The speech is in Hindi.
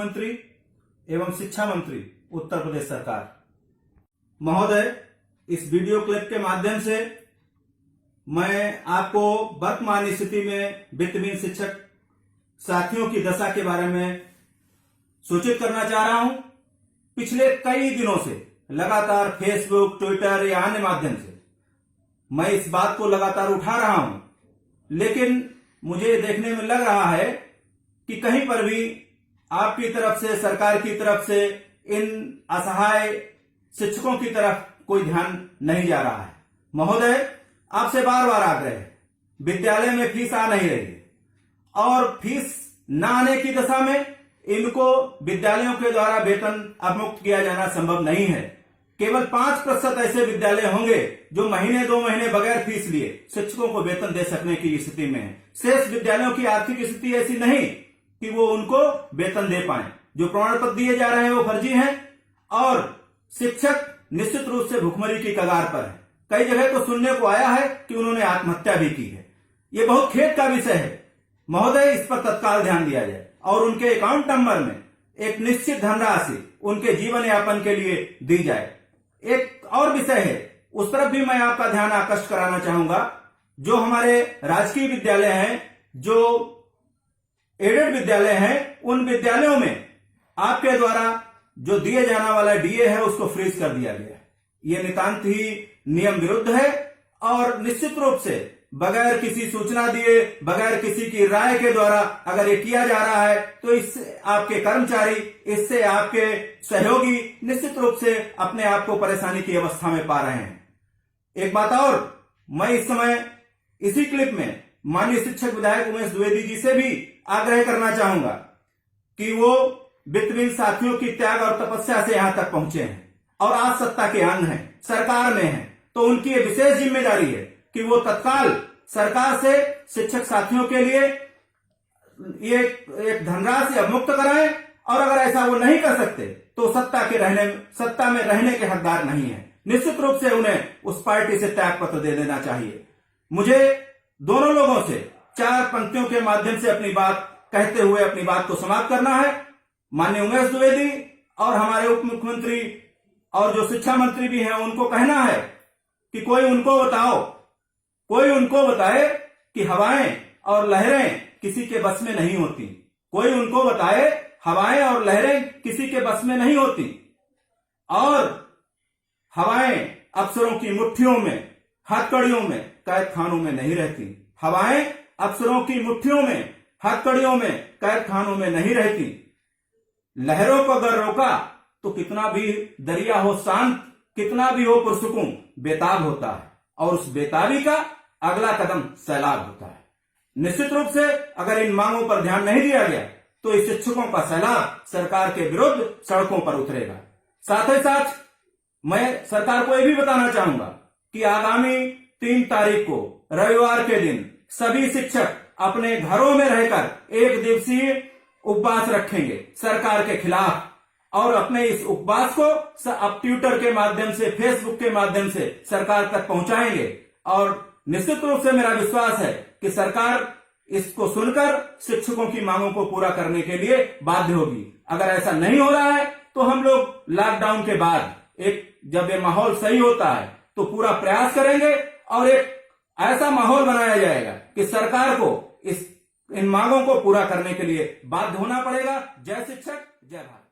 मुख्यमंत्री एवं शिक्षा मंत्री उत्तर प्रदेश सरकार। महोदय, इस वीडियो क्लिप के माध्यम से मैं आपको वर्तमान स्थिति में वित्तहीन शिक्षक साथियों की दशा के बारे में सूचित करना चाह रहा हूं। पिछले कई दिनों से लगातार फेसबुक, ट्विटर या अन्य माध्यम से मैं इस बात को लगातार उठा रहा हूं, लेकिन मुझे देखने में लग रहा है कि कहीं पर भी आपकी तरफ से, सरकार की तरफ से इन असहाय शिक्षकों की तरफ कोई ध्यान नहीं जा रहा है। महोदय, आपसे बार बार आग्रह है, विद्यालय में फीस आ नहीं रही है और फीस न आने की दशा में इनको विद्यालयों के द्वारा वेतन अवमुक्त किया जाना संभव नहीं है। केवल 5% ऐसे विद्यालय होंगे जो महीने 2 महीने बगैर फीस लिए शिक्षकों को वेतन दे सकने की स्थिति में है। शेष विद्यालयों की आर्थिक स्थिति ऐसी नहीं कि वो उनको वेतन दे पाए। जो प्रमाण पत्र दिए जा रहे हैं वो फर्जी हैं और शिक्षक निश्चित रूप से भुखमरी की कगार पर है। कई जगह तो सुनने को आया है कि उन्होंने आत्महत्या भी की है। ये बहुत खेद का विषय है। महोदय, इस पर तत्काल ध्यान दिया जाए और उनके अकाउंट नंबर में एक निश्चित धनराशि उनके जीवन यापन के लिए दी जाए। एक और विषय है, उस तरफ भी मैं आपका ध्यान आकर्षित कराना चाहूंगा। जो हमारे राजकीय विद्यालय हैं, जो एडेड विद्यालय हैं, उन विद्यालयों में आपके द्वारा जो दिए जाने वाला डीए है उसको फ्रीज कर दिया गया है। ये नितांत ही नियम विरुद्ध है और निश्चित रूप से बगैर किसी सूचना दिए, बगैर किसी की राय के द्वारा अगर ये किया जा रहा है तो इससे आपके कर्मचारी, इससे आपके सहयोगी निश्चित रूप से अपने आप को परेशानी की अवस्था में पा रहे हैं। एक बात और, मैं इस समय इसी क्लिप में माननीय शिक्षक विधायक उमेश द्विवेदी जी से भी आग्रह करना चाहूंगा कि वो वित्तहीन साथियों की त्याग और तपस्या से यहां तक पहुंचे हैं और आज सत्ता के अंग हैं, सरकार में हैं, तो उनकी ये विशेष जिम्मेदारी है कि वो तत्काल सरकार से शिक्षक साथियों के लिए ये एक धनराशि अवमुक्त कराएं और अगर ऐसा वो नहीं कर सकते तो सत्ता में रहने के हकदार नहीं है। निश्चित रूप से उन्हें उस पार्टी से त्याग पत्र दे देना चाहिए। मुझे दोनों लोगों से 4 पंक्तियों के माध्यम से अपनी बात कहते हुए अपनी बात को समाप्त करना है। माननीय उमेश द्विवेदी और हमारे उप मुख्यमंत्री और जो शिक्षा मंत्री भी हैं उनको कहना है कि कोई उनको बताए कि हवाएं और लहरें किसी के बस में नहीं होती। कोई उनको बताए हवाएं और लहरें किसी के बस में नहीं होती और हवाएं अफसरों की मुट्ठियों में, हथकड़ियों में, कैद खानों में नहीं रहती। हवाएं अफसरों की मुट्ठियों में, हथकड़ियों में, कैद खानों में नहीं रहती। लहरों को अगर रोका तो कितना भी दरिया हो शांत, कितना भी हो पुरसुकून, बेताब होता है और उस बेताबी का अगला कदम सैलाब होता है। निश्चित रूप से अगर इन मांगों पर ध्यान नहीं दिया गया तो इस शिक्षकों का सैलाब सरकार के विरुद्ध सड़कों पर उतरेगा। साथ ही साथ मैं सरकार को यह भी बताना चाहूंगा कि आगामी 3 तारीख को रविवार के दिन सभी शिक्षक अपने घरों में रहकर 1 दिवसीय उपवास रखेंगे सरकार के खिलाफ और अपने इस उपवास को अब ट्विटर के माध्यम से, फेसबुक के माध्यम से सरकार तक पहुंचाएंगे और निश्चित रूप से मेरा विश्वास है कि सरकार इसको सुनकर शिक्षकों की मांगों को पूरा करने के लिए बाध्य होगी। अगर ऐसा नहीं हो रहा है तो हम लोग लॉकडाउन के बाद जब ये माहौल सही होता है तो पूरा प्रयास करेंगे और एक ऐसा माहौल बनाया जाएगा कि सरकार को इन मांगों को पूरा करने के लिए बाध्य होना पड़ेगा। जय शिक्षक, जय भारत।